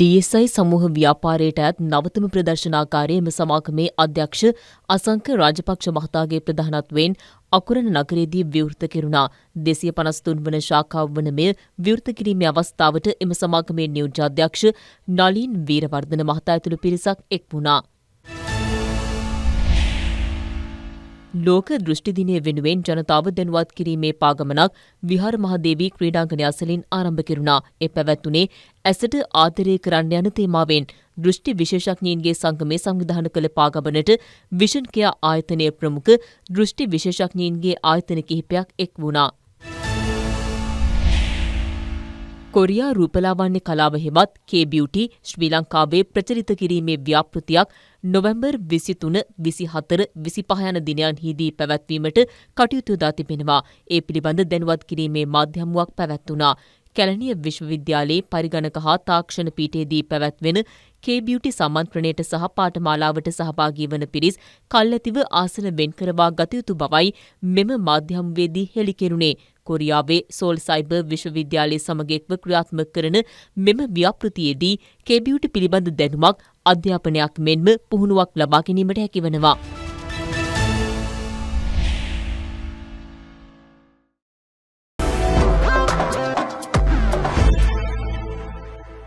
DSI සමූහ ව්‍යාපාරයට අයත් නවතම ප්‍රදර්ශනාකාරයේ එම සමාගමේ අධ්‍යක්ෂ අසංක රාජපක්ෂ මහතාගේ ප්‍රධානත්වයෙන් අකුරණ නගරයේදී විවෘත කෙරුණා. 253 වන ශාඛාව වන මෙය විවෘත කිරීමේ අවස්ථාවට එම සමාගමේ නියෝජ්‍ය අධ්‍යක්ෂ නලින් වීරවර්ධන මහතා ඇතුළු පිරිසක් එක් වුණා. ලෝක දෘෂ්ටි දිනය වෙනුවෙන් ජනතාව දැනුවත් කිරීමේ පාගමනක් විහාර මහදේවී ක්‍රීඩාංගණය අසලින් ආරම්භ කෙරුණා. ඒ පැවැත්වුණේ ඇසට ආදරය කරන්න යන තේමාවෙන්. දෘෂ්ටි විශේෂඥයින්ගේ සංගමය සංවිධානය කළ පාගමනට විෂන් කෙයා ආයතනයේ ප්‍රමුඛ දෘෂ්ටි විශේෂඥයින්ගේ ආයතන කිහිපයක් එක් වුණා. කොරියා රූපලාවන්‍ය කලාව හෙවත් K-beauty ශ්‍රී ලංකාවේ ප්‍රචලිත කිරීමේ ව්‍යාපෘතියක් නොවැම්බර් 23, 24, 25 යන දිනයන්හිදී පැවැත්වීමට කටයුතු යොදා තිබෙනවා. ඒ පිළිබඳ දැනුවත් කිරීමේ මාධ්‍ය හමුවක් පැවැත්වුණා. කැලණිය විශ්වවිද්‍යාලයේ පරිගණක හා තාක්ෂණ පීඨයේදී පැවැත්වෙන K-beauty සම්මන්ත්‍රණයට සහ පාඨමාලාවට සහභාගී වන පිරිස් කල්ැතිව ආසන වෙන් කරවා ගත යුතු බවයි මෙම මාධ්‍ය හමුවේදී හෙළි කෙරුණේ. කොරියාවේ සෝල් සයිබර් විශ්වවිද්‍යාලයේ සමග එක්ව ක්‍රියාත්මක කරන මෙම ව්‍යාපෘතියේදී K-beauty පිළිබඳ දැනුමක් අධ්‍යාපනයක් මෙන්ම පුහුණුවක් ලබා ගැනීමට හැකිවනවා.